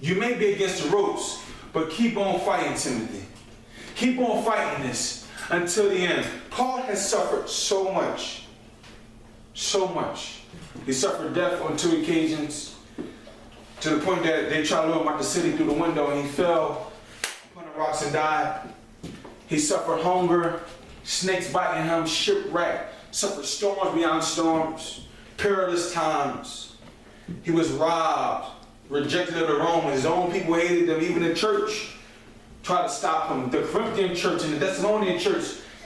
You may be against the ropes, but keep on fighting, Timothy. Keep on fighting this until the end. Paul has suffered so much. So much. He suffered death on 2 occasions, to the point that they tried to lure him out the city through the window and he fell upon the rocks and died. He suffered hunger, snakes biting him, shipwreck, suffered storms beyond storms, perilous times. He was robbed, rejected of the Romans. His own people hated him. Even the church tried to stop him. The Corinthian church and the Thessalonian church,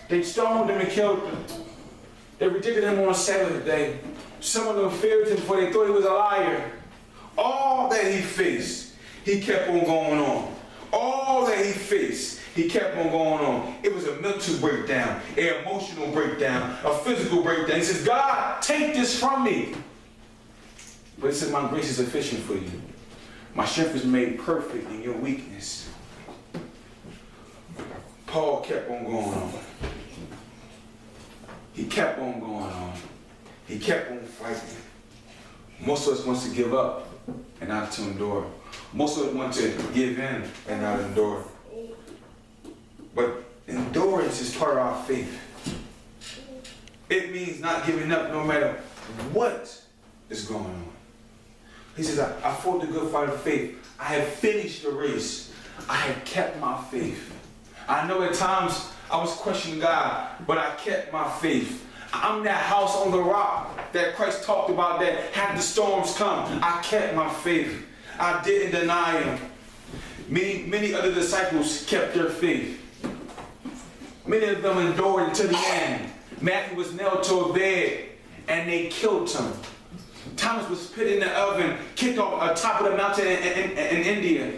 they stoned him and killed him. They rejected him on a Sabbath day. Some of them feared him for they thought he was a liar. All that he faced, he kept on going on. All that he faced, he kept on going on. It was a mental breakdown, an emotional breakdown, a physical breakdown. He says, God, take this from me. But he said, my grace is sufficient for you. My strength is made perfect in your weakness. Paul kept on going on. He kept on going on. He kept on fighting. Most of us want to give up and not to endure. Most of us want to give in and not endure. But endurance is part of our faith. It means not giving up no matter what is going on. He says, I fought the good fight of faith. I have finished the race. I have kept my faith. I know at times I was questioning God, but I kept my faith. I'm that house on the rock that Christ talked about that had the storms come. I kept my faith. I didn't deny him. Many other disciples kept their faith. Many of them endured until the end. Matthew was nailed to a bed and they killed him. Thomas was put in the oven, kicked off the top of the mountain in India.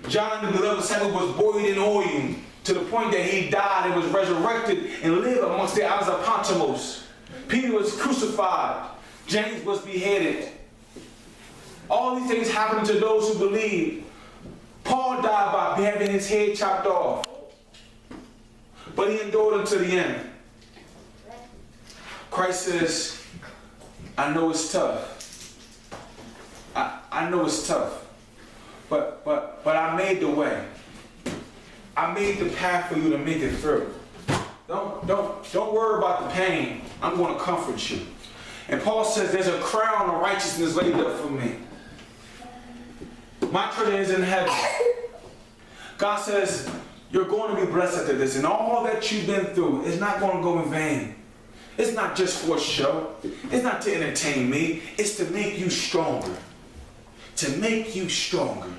John, the beloved disciple, was boiled in oil to the point that he died and was resurrected and lived amongst the islands of Patmos. Peter was crucified. James was beheaded. All these things happened to those who believe. Paul died by having his head chopped off. But he endured until the end. Christ says, I know it's tough. I know it's tough. But I made the way. I made the path for you to make it through. Don't worry about the pain. I'm going to comfort you. And Paul says there's a crown of righteousness laid up for me. My treasure is in heaven. God says you're going to be blessed after this, and all that you've been through is not going to go in vain. It's not just for a show. It's not to entertain me. It's to make you stronger. To make you stronger.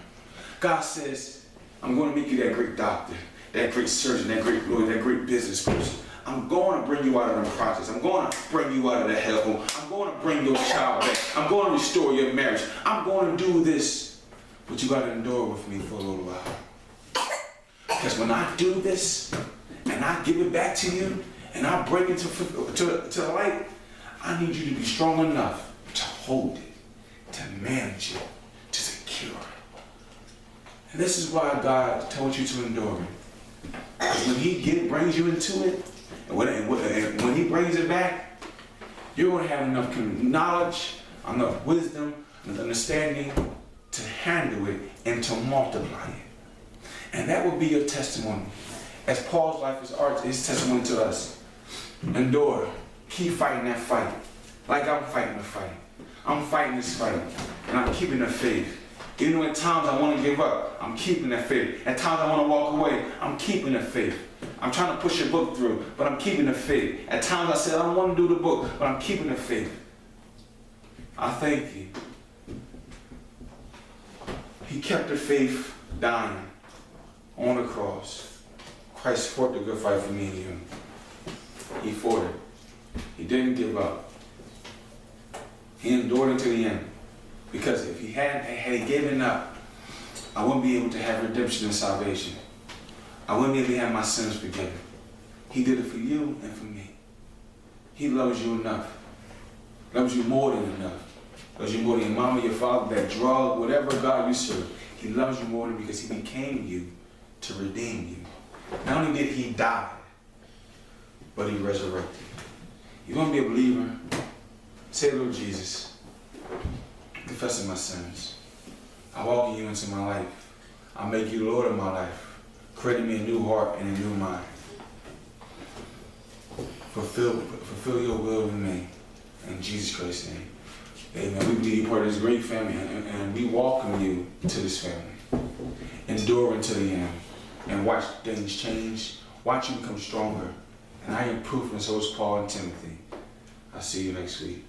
God says, I'm going to make you that great doctor, that great surgeon, that great lawyer, that great business person. I'm going to bring you out of the process. I'm going to bring you out of the hellhole. I'm going to bring your child back. I'm going to restore your marriage. I'm going to do this. But you got to endure with me for a little while. Because when I do this, and I give it back to you, and I bring it to the light, I need you to be strong enough to hold it, to manage it, to secure it. And this is why God told you to endure it. Because when he brings you into it, and when he brings it back, you're going to have enough knowledge, enough wisdom, enough understanding to handle it and to multiply it. And that will be your testimony. As Paul's life is his testimony to us. Endure. Keep fighting that fight. Like I'm fighting the fight. I'm fighting this fight. And I'm keeping the faith. Even though at times I want to give up, I'm keeping that faith. At times I want to walk away, I'm keeping the faith. I'm trying to push a book through, but I'm keeping the faith. At times I said I don't want to do the book, but I'm keeping the faith. I thank you. He kept the faith dying on the cross. Christ fought the good fight for me and you. He fought it. He didn't give up. He endured until the end. Because if he had he given up, I wouldn't be able to have redemption and salvation. I wouldn't be able to have my sins forgiven. He did it for you and for me. He loves you enough. Loves you more than enough. Loves you more than your mama, your father, that drug, whatever God you serve. He loves you more than because he became you to redeem you. Not only did he die, but he resurrected. You want to be a believer? Say, Lord Jesus, confessing my sins. I welcome you into my life. I make you the Lord of my life. Create me a new heart and a new mind. Fulfill your will in me. In Jesus Christ's name. Amen. We believe you're part of this great family, and we welcome you to this family. Endure until the end. And watch things change. Watch you become stronger. And I am proof, and so is Paul and Timothy. I'll see you next week.